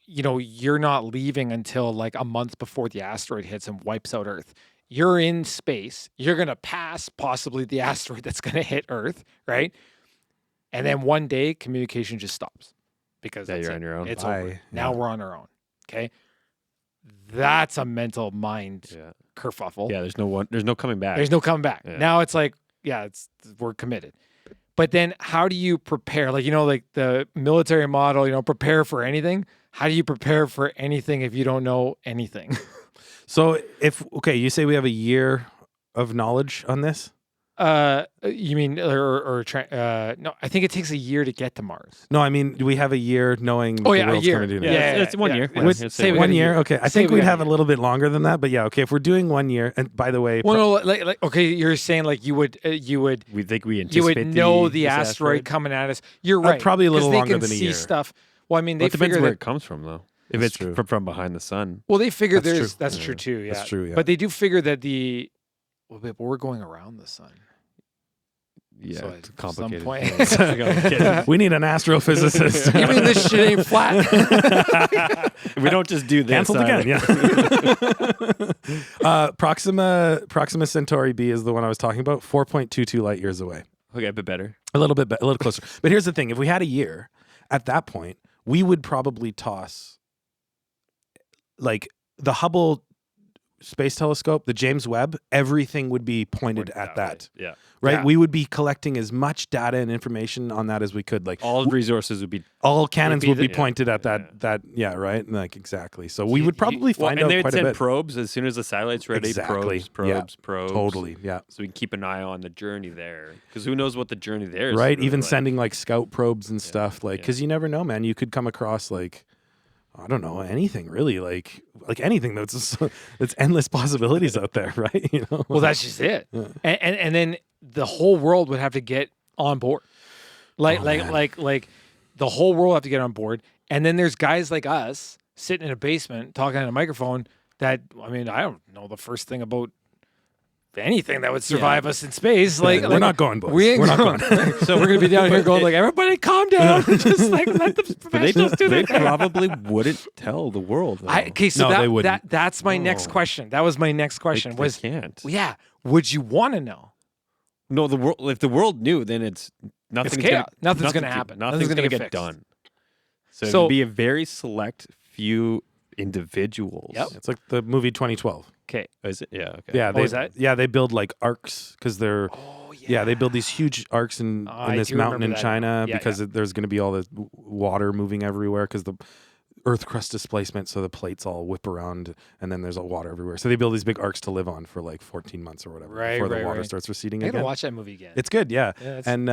you're not leaving until like a month before the asteroid hits and wipes out Earth. You're in space. You're going to pass possibly the asteroid that's going to hit Earth, right? And then one day, communication just stops because you're on your own. It's over. Now we're on our own. Okay, that's a mental mind kerfuffle. Yeah, there's no coming back. There's no coming back. Yeah. Now it's like, we're committed. But then, how do you prepare? Like like the military model, prepare for anything. How do you prepare for anything if you don't know anything? So you say we have a year of knowledge on this? You mean no? I think it takes a year to get to Mars. No, I mean, do we have a year knowing the world's going to do this? Yeah, it's 1 year. Say 1 year. Okay, I think we'd have a little bit longer than that, but yeah, okay. If we're doing 1 year, and by the way, okay, you're saying like you would. We think we anticipate you would know the asteroid coming at us. You're right. Probably a little longer than a year. Stuff. Well, I mean, it depends where it comes from, though. If it's true. From behind the sun. Well, they figure that's true too. Yeah, that's true. Yeah, but they do figure that we're going around the sun. Yeah, so it's complicated. Some point, we need an astrophysicist. You mean this shit ain't flat? We don't just do this. Canceled again. Yeah. Proxima Centauri B is the one I was talking about. 4.22 light years away. Okay, a bit better. A little closer. But here's the thing: if we had a year, at that point, we would probably toss like the Hubble Space Telescope, the James Webb, everything would be pointed at that. Yeah. Right? Yeah. We would be collecting as much data and information on that as we could. Like all resources would be all cannons would be yeah, pointed at that right? Like exactly. So we would probably find out and they quite would a send bit. probes as soon as the satellite's ready. Exactly. Probes. Totally. Yeah. So we can keep an eye on the journey there, because who knows what the journey there is. Right? Really Even like. sending like scout probes and stuff, like because you never know, man. You could come across like I don't know, anything really, like anything that's endless possibilities out there, right? You know. Well, that's just it. Yeah. And then the whole world would have to get on board. Like the whole world have to get on board. And then there's guys like us sitting in a basement talking on a microphone that, I mean, I don't know the first thing about anything that would survive us in space. Like we're not going, boys. We're not going. So we're gonna be down here going like, everybody calm down. Just like let the professionals do They their thing. probably wouldn't tell the world. Okay, so No, they wouldn't. that's my next question. That was my next question. They can't. Yeah, would you want to know? No, the world. If the world knew, then it's nothing's chaos. gonna, Nothing's gonna happen. Nothing's Nothing's gonna gonna get get done. So, So- it'd be a very select few individuals. Yep. It's like the movie 2012. Okay. Is it? Yeah. Okay. Yeah, Oh, they is that? Yeah, they build like arcs because they're Oh yeah, they build these huge arcs in I this do mountain in remember that. China Yeah, because there's going to be all the water moving everywhere because the Earth crust displacement, so the plates all whip around and then there's all water everywhere. So they build these big arcs to live on for like 14 months or whatever before the water starts receding I again. gotta watch that movie again. It's good, yeah. it's- And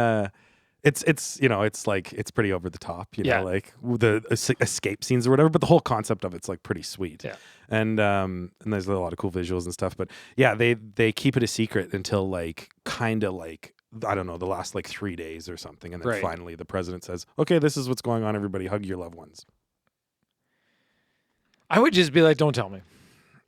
it's you know, it's like it's pretty over the top, you Yeah. know, like the escape scenes or whatever, but the whole concept of it's like pretty sweet. Yeah. And there's a lot of cool visuals and stuff, but yeah, they keep it a secret until like kind of like I don't know, the last like 3 days or something, and then Right. finally the president says, "Okay, this is what's going on. Everybody, hug your loved ones." I would just be like, don't tell me.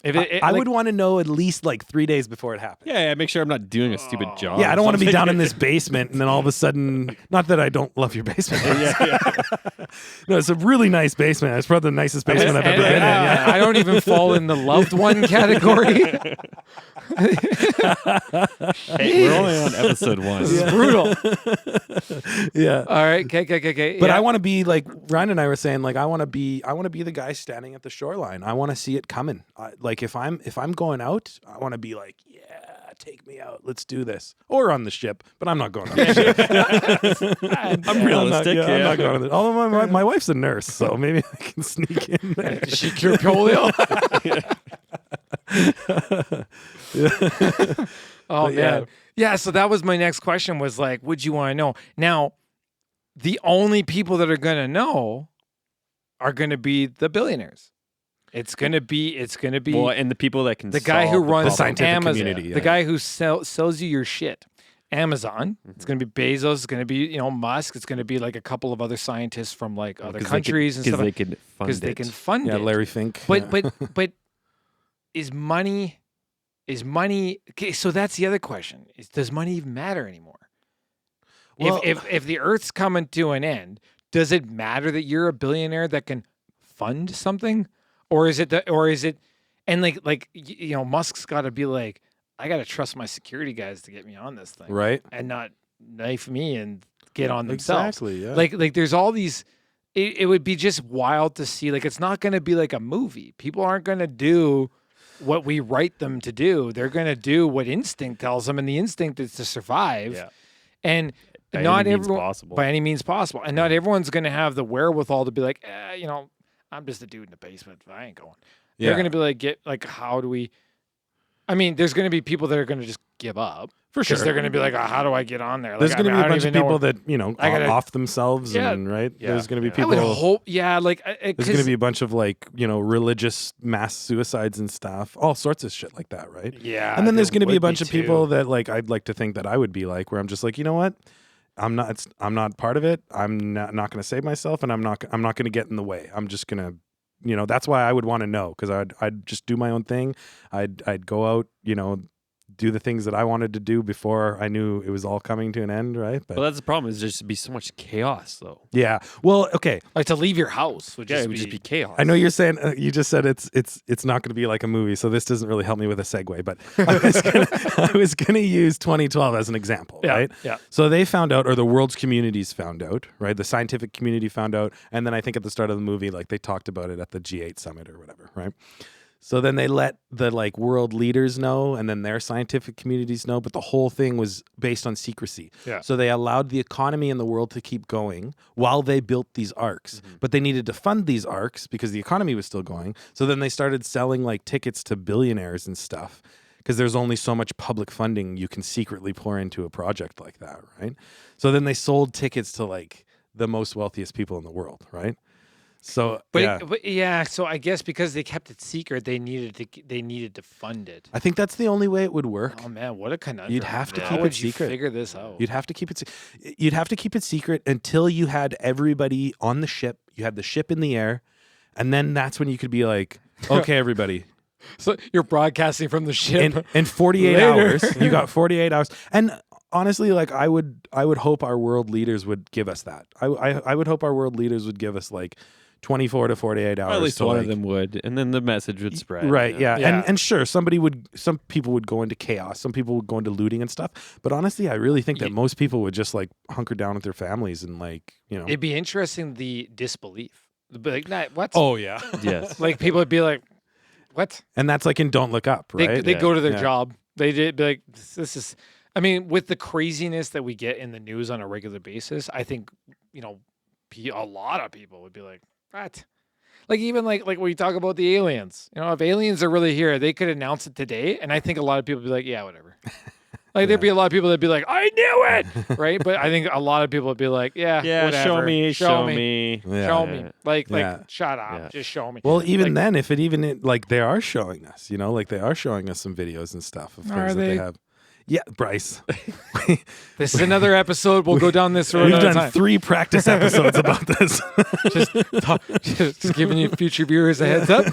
If I would want to know at least like 3 days before it happens. Yeah. Make sure I'm not doing a stupid job. Yeah, I don't want to be Something. down in this basement and then all of a sudden, not that I don't love your basement. No, it's a really nice basement. It's probably the nicest basement I've ever been in. Yeah. I don't even fall in the loved one category. Hey, we're only on episode 1. This is brutal. Yeah. All right, okay. But yeah. I want to be like Ryan and I were saying, like I want to be the guy standing at the shoreline. I want to see it coming. Like if I'm going out, I want to be like, yeah, take me out. Let's do this. Or on the ship, but I'm not going on the ship. I'm realistic. I'm not going on the. Although my wife's a nurse, so maybe I can sneak in there. Does she cure polio? Oh But man. Yeah, so that was my next question was like, would you want to know? Now, the only people that are going to know are going to be the billionaires. It's going to be Well, and the people that can the guy who solve the runs problem. scientific Amazon, community, the guy who sells you your shit. Amazon. It's going to be Bezos. It's going to be Musk. It's going to be like a couple of other scientists from like other countries and stuff. They can fund Because they can fund Yeah, it. Larry Fink. But is money? Okay, so that's the other question: does money even matter anymore? Well- if the Earth's coming to an end, does it matter that you're a billionaire that can fund something, or is it and Musk's got to be like, I got to trust my security guys to get me on this thing, Right. and not knife me and get on themselves. Exactly. Yeah. Like there's all these. It would be just wild to see. Like it's not going to be like a movie. People aren't going to do what we write them to do. They're going to do what instinct tells them, and the instinct is to survive. Yeah. And By not any means everyone possible. by any means possible. And not everyone's going to have the wherewithal to be like, I'm just a dude in the basement. I ain't going. Yeah. They're going to be like, how do we? I mean, there's going to be people that are going to just give up. For sure. Because they're going to be like, how do I get on there? Like, There's going to be I a don't bunch of even know people where- that I gotta- off themselves, Yeah. and right. Yeah. There's going to be I people. would hope, like, There's going to be a bunch of like religious mass suicides and stuff, all sorts of shit like that, right? yeah. And then there's there going to be a would bunch of people too. that like I'd like to think that I would be like, where I'm just like, you know what, I'm not part of it. I'm not going to save myself, and I'm not going to get in the way. I'm just going to, that's why I would want to know, because I'd just do my own thing. I'd go out, do the things that I wanted to do before I knew it was all coming to an end, right? But Well, that's the problem. Is there's just be so much chaos, though. yeah, well, okay. Like to leave your house would Yeah, just it would just be chaos. I know you're saying you just said it's not going to be like a movie, so this doesn't really help me with a segue. But I was gonna use 2012 as an example, Yeah, right? yeah. So they found out, or the world's communities found out, right? The scientific community found out, and then I think at the start of the movie, like they talked about it at the G8 summit or whatever, right? So then they let the like world leaders know, and then their scientific communities know, but the whole thing was based on secrecy. Yeah. So they allowed the economy in the world to keep going while they built these arcs. But they needed to fund these arcs because the economy was still going. So then they started selling like tickets to billionaires and stuff, because there's only so much public funding you can secretly pour into a project like that, right? So then they sold tickets to like the most wealthiest people in the world, right? So, but yeah, so I guess because they kept it secret, they needed to fund it. I think that's the only way it would work. Oh man, what a conundrum! You'd have to How keep would it you secret. Figure this out. You'd have to keep it. You'd have to keep it secret until you had everybody on the ship. You had the ship in the air, and then that's when you could be like, "Okay, everybody." So you're broadcasting from the ship. In 48 Later. hours, you got 48 hours. And honestly, like I would hope our world leaders would give us that. I would hope our world leaders would give us like 24 to 48 hours. Or at least to one like, of them would, and then the message would spread. Right, you know? yeah. And sure, some people would go into chaos. Some people would go into looting and stuff. But honestly, I really think that most people would just like hunker down with their families and like, you know. It'd be interesting, the disbelief. They'd be like, nah, what? Oh, yeah. Yes. Like people would be like, what? And that's like in Don't Look Up, right? They go to their job. They did be like, this is, I mean, with the craziness that we get in the news on a regular basis, I think, you know, a lot of people would be like, what? Like even like when you talk about the aliens, you know, if aliens are really here, they could announce it today. And I think a lot of people would be like, yeah, whatever. Like there'd be a lot of people that'd be like, I knew it, right? But I think a lot of people would be like, yeah, whatever. show me. Yeah. Show me. Like, Yeah. shut up, Yeah. just show me. Well, even like, then, if it even like they are showing us, you know, like they are showing us some videos and stuff of Are things that they they? have. Yeah, Bryce. this is another episode. We'll go down this road. We've another done time. 3 practice episodes about this. just giving you future viewers a heads up.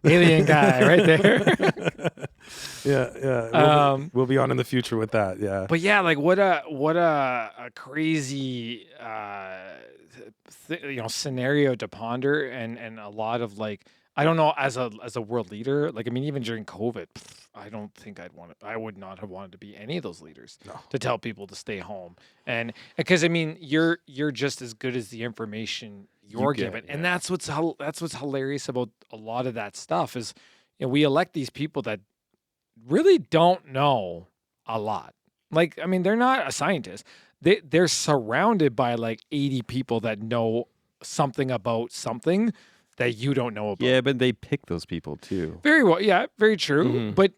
Alien guy right there. Yeah. We'll be on in the future with that. Yeah. But yeah, like what a crazy scenario to ponder, and a lot of like, I don't know, as a world leader, like I mean, even during COVID, I don't think I would not have wanted to be any of those leaders to tell people to stay home, and because I mean, you're just as good as the information you're given, and that's what's hilarious about a lot of that stuff is, you know, we elect these people that really don't know a lot. Like, I mean, they're not a scientist. They're surrounded by like 80 people that know something about something that you don't know about. Yeah, but they pick those people too. Very well. Yeah, very true. Mm-hmm. But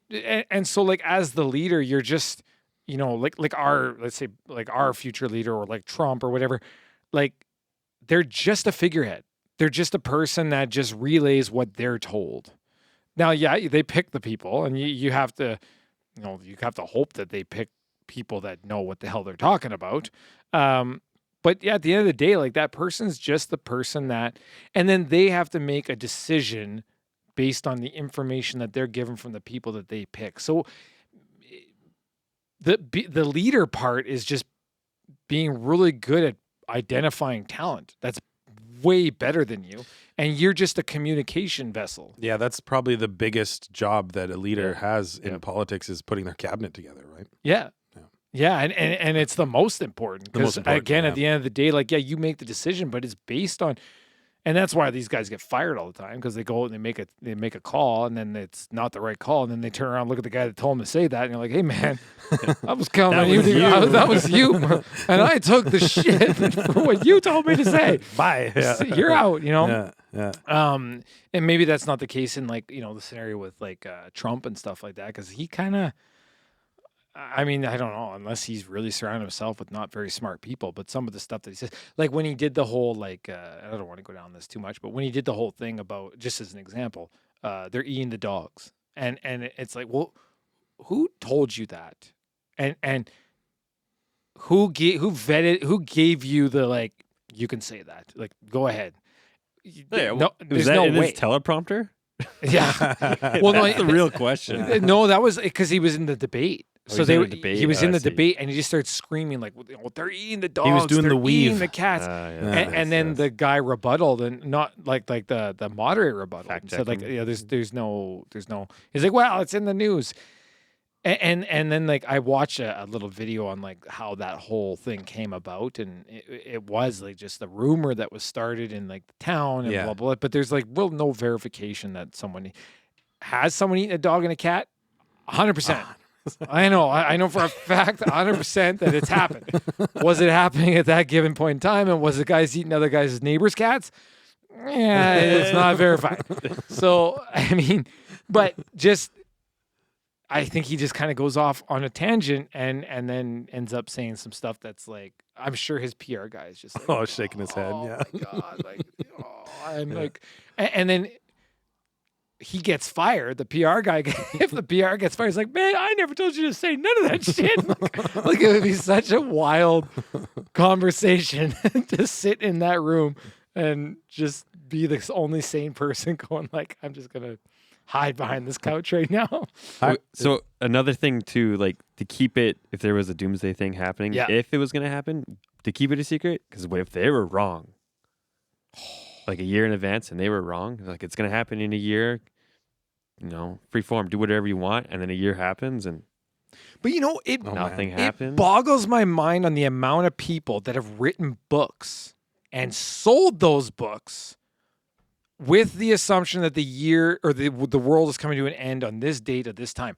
and so like as the leader, you're just, you know, like our, let's say like our future leader or like Trump or whatever, like they're just a figurehead. They're just a person that just relays what they're told. Now, yeah, they pick the people, and you have to, you know, you have to hope that they pick people that know what the hell they're talking about. But yeah, at the end of the day, like that person's just the person that, and then they have to make a decision based on the information that they're given from the people that they pick. So the leader part is just being really good at identifying talent. That's way better than you, and you're just a communication vessel. Yeah, that's probably the biggest job that a leader has in politics is putting their cabinet together, right? Yeah, and it's the most important because again, at the end of the day, like you make the decision, but it's based on, and that's why these guys get fired all the time, because they go and they make a call, and then it's not the right call, and then they turn around and look at the guy that told them to say that, and you're like, hey man, I was counting on you. That was you, and I took the shit for what you told me to say. Bye. Yeah. You're out. You know. Yeah. And maybe that's not the case in like, you know, the scenario with like Trump and stuff like that, because he kind of, I mean, I don't know, unless he's really surrounded himself with not very smart people, but some of the stuff that he says, like when he did the whole, like, I don't want to go down this too much, but when he did the whole thing about, just as an example, they're eating the dogs. And it's like, well, who told you that? And who gave you the, like, you can say that, like, go ahead. Yeah, no, there's that no in way. his teleprompter? Yeah. Well, that's the real question. No, that was because he was in the debate. Oh, So he was in the debate, and he just started screaming like, well, "They're eating the dogs. He was doing they're the weave. eating the cats." And then the guy rebutted, and not like the moderator rebutted, and said like, "Yeah, there's no." He's like, "Well, it's in the news." And then like I watched a little video on like how that whole thing came about, and it was like just the rumor that was started in like the town and blah blah. But there's like no verification that someone. has someone eaten a dog and a cat? 100%. I know for a fact 100% that it's happened. Was it happening at that given point in time? And was the guys eating other guys' neighbors' cats? Yeah, it's not verified. So, I mean, but just, I think he just kind of goes off on a tangent and then ends up saying some stuff that's like, I'm sure his PR guy is just like, shaking his head. Yeah. Oh my God. Like, I'm like, and then he gets fired. The PR guy, if the PR gets fired, he's like, man, I never told you to say none of that shit. Like it would be such a wild conversation to sit in that room and just be the only sane person going like, I'm just going to hide behind this couch right now. So another thing too, like to keep it, if there was a doomsday thing happening, if it was going to happen, to keep it a secret, because what if they were wrong? Like a year in advance and they were wrong? Like it's going to happen in a year, free form, do whatever you want. And then a year happens and but nothing happens. It boggles my mind on the amount of people that have written books and sold those books with the assumption that the year or the world is coming to an end on this date at this time.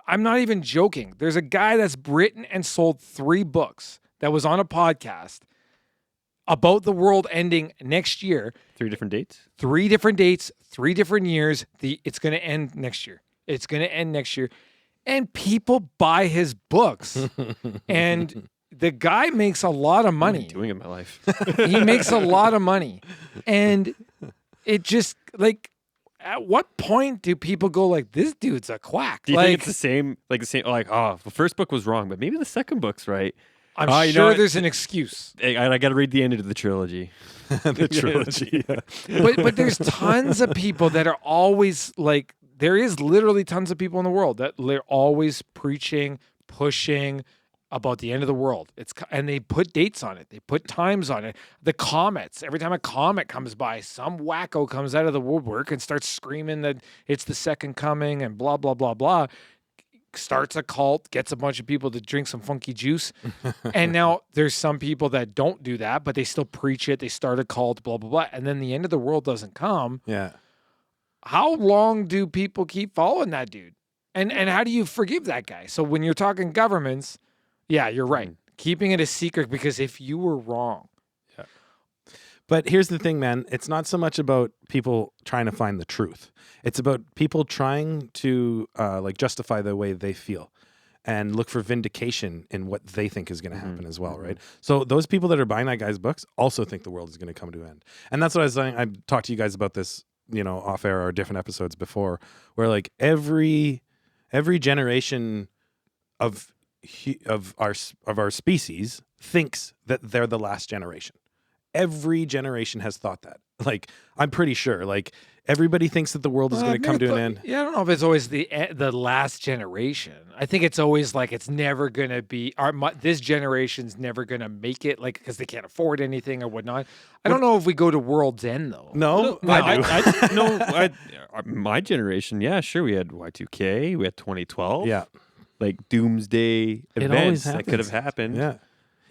I'm not even joking. There's a guy that's written and sold 3 books that was on a podcast about the world ending next year. 3 different dates? 3 different dates, 3 different years. It's going to end next year. It's going to end next year. And people buy his books. And the guy makes a lot of money. What am I doing in my life? He makes a lot of money. And it just, like, at what point do people go like, this dude's a quack? Do you think it's the same, the first book was wrong, but maybe the second book's right? I'm sure there's an excuse. I got to read the end of the trilogy. The trilogy. But there's tons of people that are always like, there is literally tons of people in the world that they're always preaching, pushing about the end of the world. And they put dates on it. They put times on it. The comets. Every time a comet comes by, some wacko comes out of the woodwork and starts screaming that it's the second coming and blah, blah, blah, blah. Starts a cult, gets a bunch of people to drink some funky juice. And now there's some people that don't do that, but they still preach it. They start a cult, blah, blah, blah. And then the end of the world doesn't come. Yeah. How long do people keep following that dude? And how do you forgive that guy? So when you're talking governments, yeah, you're right. Keeping it a secret, because if you were wrong. Yeah. But here's the thing, man. It's not so much about people trying to find the truth. It's about people trying to justify the way they feel and look for vindication in what they think is going to happen as well, right? So those people that are buying that guy's books also think the world is going to come to an end. And that's what I was saying. I talked to you guys about this, off air or different episodes before, where like every generation of our species thinks that they're the last generation. Every generation has thought that. Like, I'm pretty sure. Like, everybody thinks that the world is going to come to an end. Yeah, I don't know if it's always the last generation. I think it's always like it's never going to be this generation's never going to make it, like, because they can't afford anything or whatnot. I don't know if we go to world's end though. No, I do. My generation, yeah, sure. We had Y2K, we had 2012. Yeah, like doomsday events that could have happened. Yeah.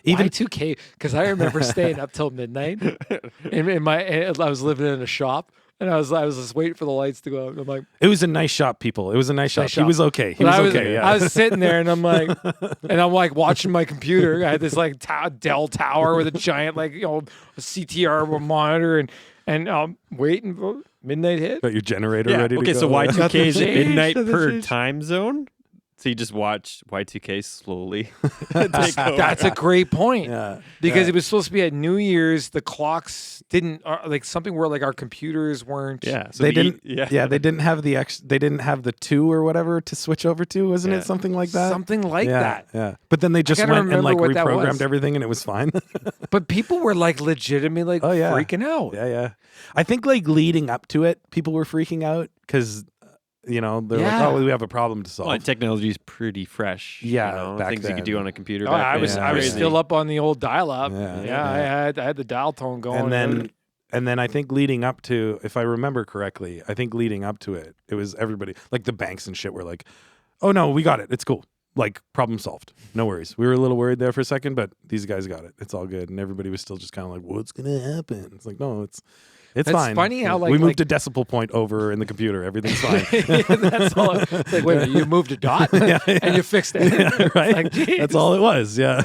Even Y2K, because I remember staying up till midnight. I was living in a shop, and I was just waiting for the lights to go out. And I'm like, it was a nice shop, people. It was a nice shop. He was okay. He was okay. Yeah. I was sitting there, and I'm like watching my computer. I had this like Dell tower with a giant CTR monitor, and waiting for midnight hit. Got your generator ready to go. Okay, so Y2K is midnight per time zone. So you just watch Y2K slowly. That's a great point. Yeah. Because it was supposed to be at New Year's. The clocks didn't something where like our computers weren't. Yeah. So they didn't. Yeah. They didn't have they didn't have the 2 or whatever to switch over to. Wasn't it something like that? Something like that. Yeah. But then they just went and like reprogrammed everything, and it was fine. But people were like legitimately freaking out. Yeah. I think like leading up to it, people were freaking out because. They're like, oh, we have a problem to solve. Well, technology is pretty fresh. Yeah, things you could do on a computer. I was still up on the old dial-up. Yeah. I had the dial tone going. And then I think leading up to, if I remember correctly, it was everybody, like the banks and shit were like, oh no, we got it. It's cool. Like, problem solved. No worries. We were a little worried there for a second, but these guys got it. It's all good. And everybody was still just kind of like, what's going to happen? It's like, no, It's That's fine. funny how, we moved a decimal point over in the computer. Everything's fine. That's all. It's like, wait a minute, you moved a dot and you fixed it. Yeah, right? Like, That's all it was. Yeah.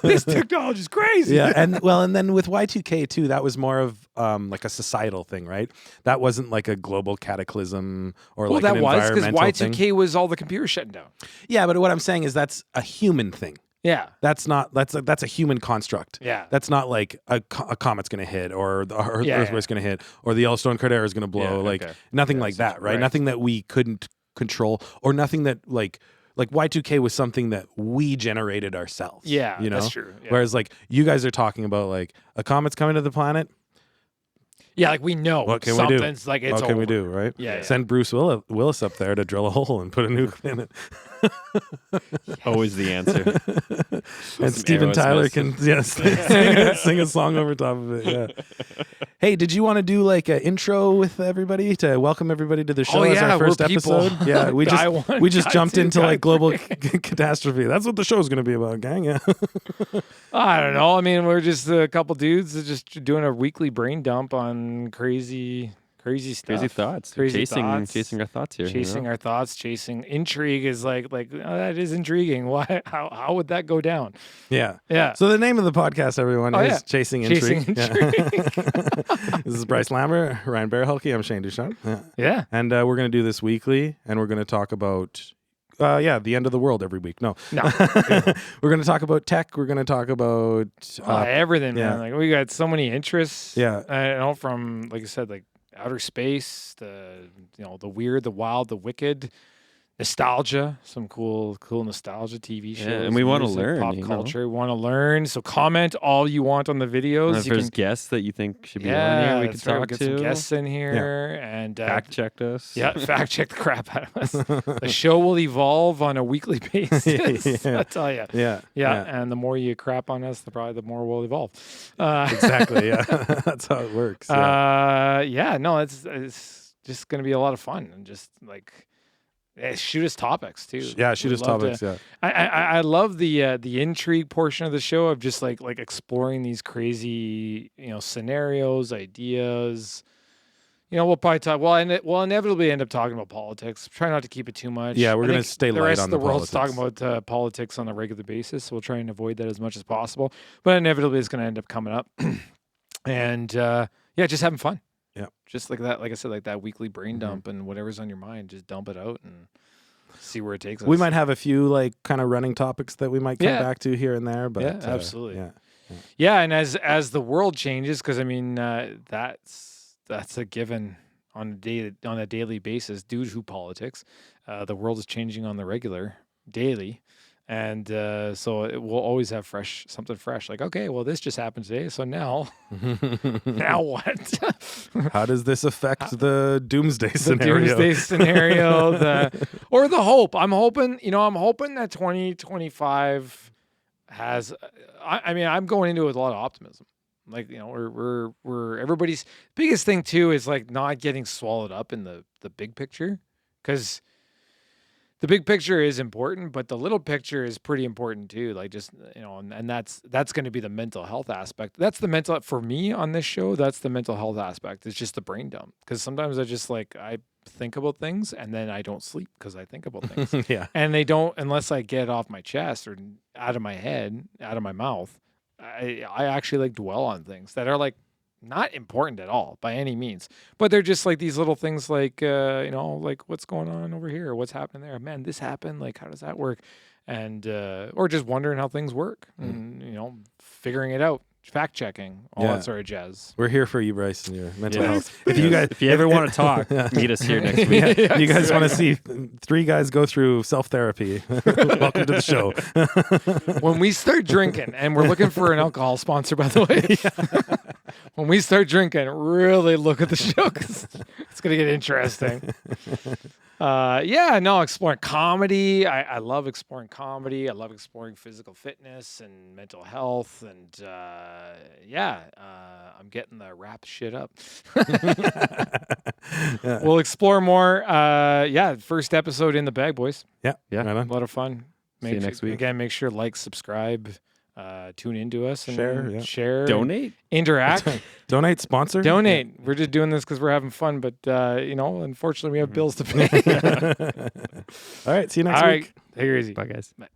This technology is crazy. Yeah, and then with Y2K too, that was more of like a societal thing, right? That wasn't like a global cataclysm or Well, like that an was because environmental Y2K thing. was all the computers shutting down. Yeah, but what I'm saying is that's a human thing. Yeah. That's a human construct. Yeah. That's not like a comet's going to hit or the earthquake's going to hit or the Yellowstone caldera is going to blow. Nothing like that, right? Nothing that we couldn't control or nothing that like Y2K was something that we generated ourselves. Yeah, you know? that's true. Yeah. Whereas like you guys are talking about like a comet's coming to the planet. Yeah, like we know What can we do? something's like it's What can we over. do, right? Yeah. Send Bruce Willis up there to drill a hole and put a nuke in it. Always the answer. And Steven arrows Tyler missing. can sing a song over top of it. Yeah. Hey, did you want to do like an intro with everybody to welcome everybody to the show as our first episode? Yeah, we just jumped into like global catastrophe. That's what the show's going to be about, gang. Yeah. I don't know. I mean, we're just a couple dudes that just doing a weekly brain dump on crazy stuff. Crazy thoughts. Chasing our thoughts here. Chasing our thoughts, chasing intrigue is like that is intriguing. Why? How would that go down? Yeah. Yeah. So the name of the podcast, everyone, is Chasing Intrigue. Yeah. This is Bryce Lammer, Ryan Bearhulke. I'm Shane Duchamp. Yeah. And we're going to do this weekly, and we're going to talk about the end of the world every week. No. We're going to talk about tech. We're going to talk about everything, yeah. man. Like we got so many interests. Yeah. From like I said, like outer space, the weird, the wild, the wicked, nostalgia, some cool nostalgia TV shows. And we want to music, learn pop you culture. We want to learn. So comment all you want on the videos. If there's guests that you think should be on here, we can that's right. We'll talk get to. some guests in here and Fact checked us. Yeah, fact check the crap out of us. The show will evolve on a weekly basis. I tell you. Yeah. And the more you crap on us, probably the more we'll evolve. Exactly. Yeah. That's how it works. No, it's just going to be a lot of fun and just like shoot us topics too. Yeah, shoot us topics. Yeah. I love the intrigue portion of the show of just like exploring these crazy scenarios, ideas. We'll probably talk. We'll inevitably end up talking about politics. Try not to keep it too much. Yeah, we're going to stay light on the world's politics. talking about politics on a regular basis. So we'll try and avoid that as much as possible. But inevitably, it's going to end up coming up. And just having fun. Yeah, just like that. Like I said, like that weekly brain dump and whatever's on your mind, just dump it out and see where it takes us. We might have a few like kind of running topics that we might come back to here and there. But yeah, absolutely. Yeah. And as the world changes, because I mean that's a given on a daily basis due to politics. The world is changing on the regular daily. And so it will always have something fresh. Like, okay, well, this just happened today. So now what? How does this affect the Doomsday scenario? The Doomsday scenario, or the hope. I'm hoping that 2025 has. I'm going into it with a lot of optimism. Like, we're everybody's biggest thing too is like not getting swallowed up in the big picture, because the big picture is important, but the little picture is pretty important too. Like just, and that's going to be the mental health aspect. That's the mental, for me on this show, that's the mental health aspect. It's just the brain dump. Because sometimes I think about things and then I don't sleep because I think about things. Yeah. And they don't, unless I get it off my chest or out of my head, out of my mouth, I actually like dwell on things that are like not important at all by any means, but they're just like these little things like, like what's going on over here? What's happening there? Man, this happened. Like, how does that work? And, or just wondering how things work and, figuring it out, fact checking, all that sort of jazz. We're here for you, Bryce, and your mental health. If you ever want to talk, meet us here next week. You guys want to see three guys go through self-therapy? Welcome to the show. When we start drinking, and we're looking for an alcohol sponsor, by the way. When we start drinking, really look at the show, 'cause it's going to get interesting. Exploring comedy. I love exploring comedy. I love exploring physical fitness and mental health. And I'm getting the rap shit up. We'll explore more. First episode in the bag, boys. Yeah. A lot of fun. See you next week. Again, make sure like, subscribe. tune into us and Share, donate, interact, donate, sponsor, donate. Yeah. We're just doing this because we're having fun, but unfortunately, we have bills to pay. All right, see you next week. All right, take it easy. Bye, guys. Bye.